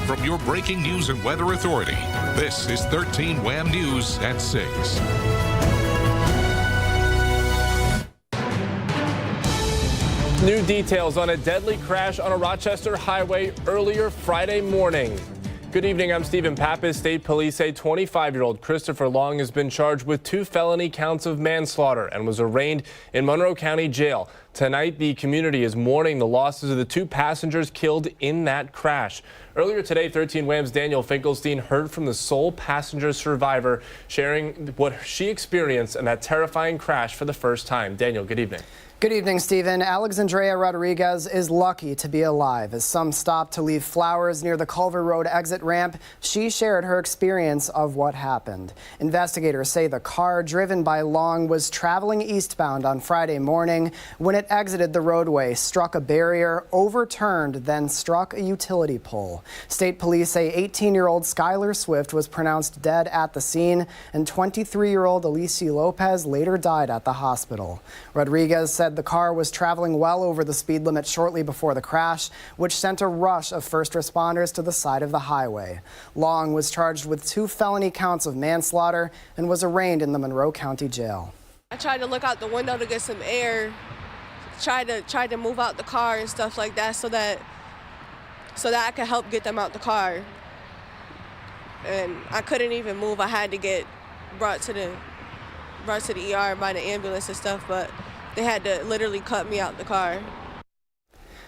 from your breaking news and weather authority. This is 13 Wham News at 6. New details on a deadly crash on a Rochester highway earlier Friday morning. Good evening, I'm Stephen Pappas. State police say 25-year-old Christopher Long has been charged with 2 felony counts of manslaughter and was arraigned in Monroe County Jail. Tonight, the community is mourning the losses of the 2 passengers killed in that crash. Earlier today, 13 Wham's Daniel Finkelstein heard from the sole passenger survivor, sharing what she experienced in that terrifying crash for the first time. Daniel, good evening. Good evening, Stephen. Alexandria Rodriguez is lucky to be alive. As some stopped to leave flowers near the Culver Road exit ramp, she shared her experience of what happened. Investigators say the car driven by Long was traveling eastbound on Friday morning when it exited the roadway, struck a barrier, overturned, then struck a utility pole. State police say 18-year-old Skylar Swift was pronounced dead at the scene, and 23-year-old Alicia Lopez later died at the hospital. Rodriguez said the car was traveling well over the speed limit shortly before the crash, which sent a rush of first responders to the side of the highway. Long was charged with 2 felony counts of manslaughter and was arraigned in the Monroe County Jail. I tried to look out the window to get some air, tried to move out the car and stuff like that so that I could help get them out the car. And I couldn't even move. I had to get brought to the ER by the ambulance and stuff, but they had to literally cut me out the car.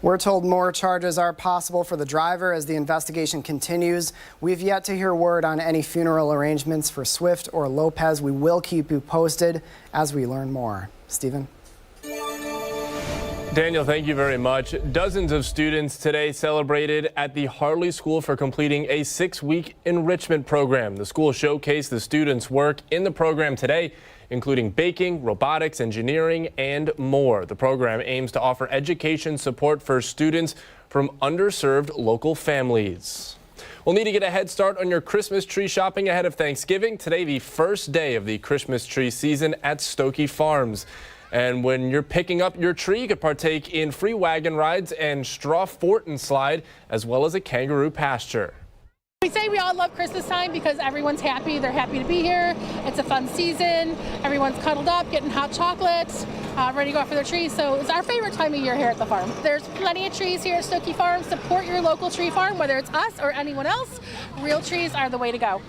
We're told more charges are possible for the driver as the investigation continues. We've yet to hear word on any funeral arrangements for Swift or Lopez. We will keep you posted as we learn more. Stephen? Daniel, thank you very much. Dozens of students today celebrated at the Harley School for completing a 6-week enrichment program. The school showcased the students' work in the program today, including baking, robotics, engineering, and more. The program aims to offer education support for students from underserved local families. We'll need to get a head start on your Christmas tree shopping ahead of Thanksgiving. Today, the first day of the Christmas tree season at Stokey Farms. And when you're picking up your tree, you could partake in free wagon rides and straw fort and slide, as well as a kangaroo pasture. We say we all love Christmas time because everyone's happy. They're happy to be here. It's a fun season. Everyone's cuddled up, getting hot chocolates, ready to go out for their trees. So it's our favorite time of year here at the farm. There's plenty of trees here at Stokey Farm. Support your local tree farm, whether it's us or anyone else. Real trees are the way to go.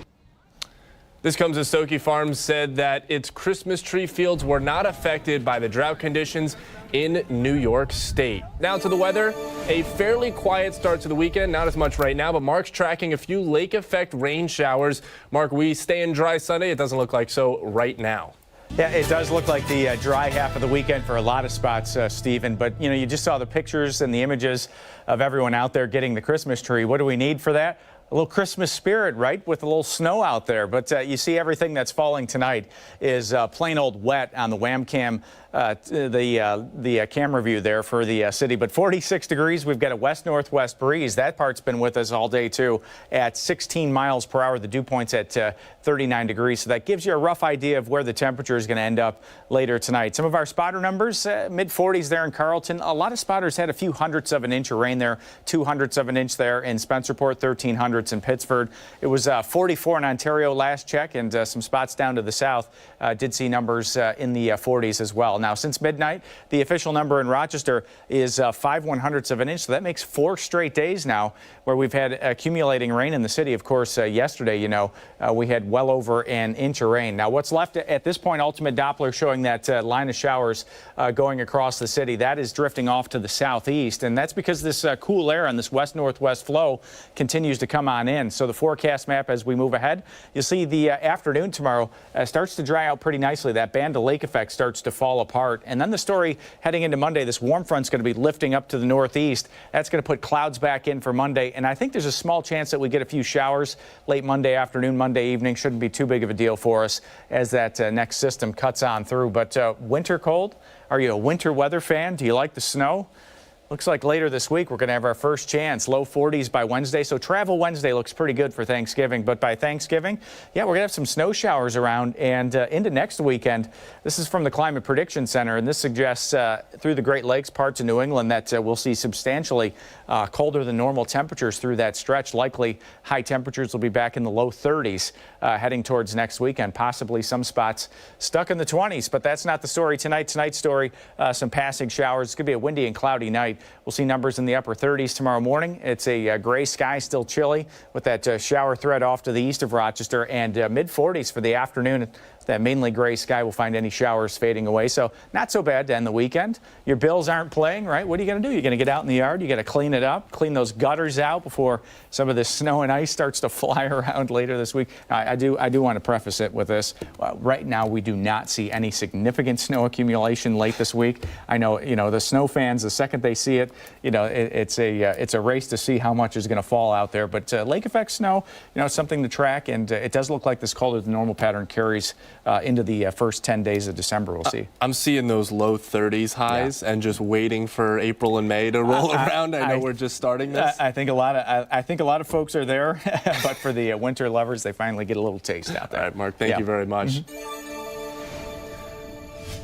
This comes as Stokey Farms said that its Christmas tree fields were not affected by the drought conditions in New York State. Now to the weather. A fairly quiet start to the weekend. Not as much right now, but Mark's tracking a few lake effect rain showers. Mark, we stay in dry Sunday. It doesn't look like so right now. Yeah, it does look like the dry half of the weekend for a lot of spots, Stephen. But, you know, you just saw the pictures and the images of everyone out there getting the Christmas tree. What do we need for that? A little Christmas spirit, right, with a little snow out there. But you see everything that's falling tonight is plain old wet on the Whamcam, the camera view there for the city. But 46 degrees, we've got a west-northwest breeze. That part's been with us all day, too, at 16 miles per hour. The dew point's at 39 degrees. So that gives you a rough idea of where the temperature is going to end up later tonight. Some of our spotter numbers, mid-40s there in Carlton. A lot of spotters had a few hundredths of an inch of rain there, 200ths of an inch there in Spencerport, 1300ths in Pittsford. It was 44 in Ontario last check, and some spots down to the south did see numbers in the 40s as well. Now, since midnight, the official number in Rochester is 5/100ths of an inch, so that makes 4 straight days now where we've had accumulating rain in the city. Of course, yesterday, you know, we had well over an inch of rain. Now, what's left at this point, Ultimate Doppler showing that line of showers going across the city. That is drifting off to the southeast, and that's because this cool air on this west-northwest flow continues to come on in. So the forecast map as we move ahead, you'll see the afternoon tomorrow starts to dry out pretty nicely. That band of lake effect starts to fall apart. And then the story heading into Monday, this warm front's going to be lifting up to the northeast. That's going to put clouds back in for Monday. And I think there's a small chance that we get a few showers late Monday afternoon, Monday evening. Shouldn't be too big of a deal for us as that next system cuts on through. But winter cold? Are you a winter weather fan? Do you like the snow? Looks like later this week we're going to have our first chance. Low 40s by Wednesday. So travel Wednesday looks pretty good for Thanksgiving. But by Thanksgiving, yeah, we're going to have some snow showers around and into next weekend. This is from the Climate Prediction Center, and this suggests through the Great Lakes, parts of New England, that we'll see substantially colder than normal temperatures through that stretch. Likely high temperatures will be back in the low 30s heading towards next weekend. Possibly some spots stuck in the 20s, but that's not the story tonight. Tonight's story, some passing showers. It's going to be a windy and cloudy night. We'll see numbers in the upper 30s tomorrow morning. It's a gray sky, still chilly with that shower threat off to the east of Rochester, and mid 40s for the afternoon. That mainly gray sky will find any showers fading away. So not so bad to end the weekend. Your Bills aren't playing, right? What are you going to do? You're going to get out in the yard. You got to clean it up, clean those gutters out before some of this snow and ice starts to fly around later this week. I do want to preface it with this. Right now, we do not see any significant snow accumulation late this week. I know, the snow fans, the second they see it, it's a race to see how much is going to fall out there. But lake effect snow, it's something to track, and it does look like this colder than normal pattern carries into the first 10 days of December. We'll see. I'm seeing those low 30s highs and just waiting for April and May to roll around. I know we're just starting this. I think a lot of folks are there, but for the winter lovers, they finally get a little taste out there. All right, Mark, thank you very much.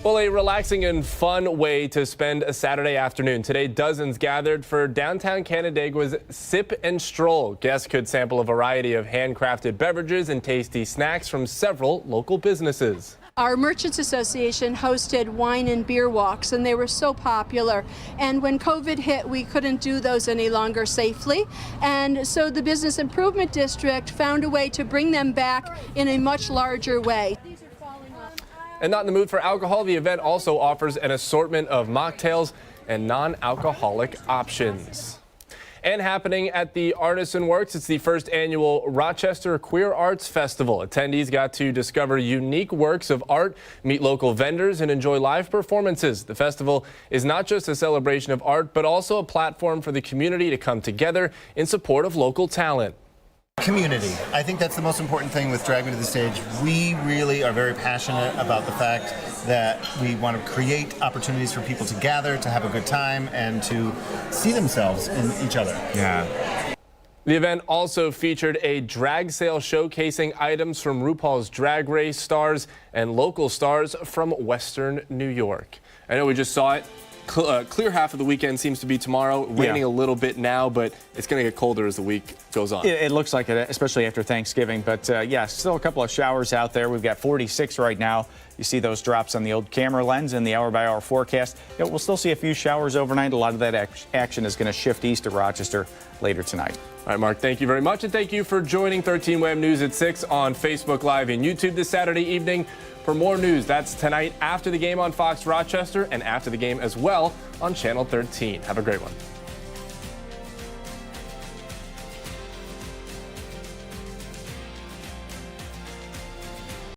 Well, a relaxing and fun way to spend a Saturday afternoon. Today, dozens gathered for downtown Canandaigua's Sip and Stroll. Guests could sample a variety of handcrafted beverages and tasty snacks from several local businesses. Our Merchants Association hosted wine and beer walks, and they were so popular. And when COVID hit, we couldn't do those any longer safely. And so the Business Improvement District found a way to bring them back in a much larger way. And not in the mood for alcohol, the event also offers an assortment of mocktails and non-alcoholic options. And happening at the Artisan Works, it's the first annual Rochester Queer Arts Festival. Attendees got to discover unique works of art, meet local vendors, and enjoy live performances. The festival is not just a celebration of art, but also a platform for the community to come together in support of local talent. Community. I think that's the most important thing with Drag Me to the Stage. We really are very passionate about the fact that we want to create opportunities for people to gather, to have a good time, and to see themselves in each other. Yeah. The event also featured a drag sale showcasing items from RuPaul's Drag Race stars and local stars from Western New York. I know we just saw it. Clear half of the weekend seems to be tomorrow. Raining a little bit now, but it's going to get colder as the week goes on. It looks like it, especially after Thanksgiving. But yeah, still a couple of showers out there. We've got 46 right now. You see those drops on the old camera lens in the hour-by-hour forecast. We'll still see a few showers overnight. A lot of that action is going to shift east of Rochester later tonight. All right, Mark, thank you very much. And thank you for joining 13 WHAM News at 6 on Facebook Live and YouTube this Saturday evening. For more news, that's tonight after the game on Fox Rochester and after the game as well on Channel 13. Have a great one.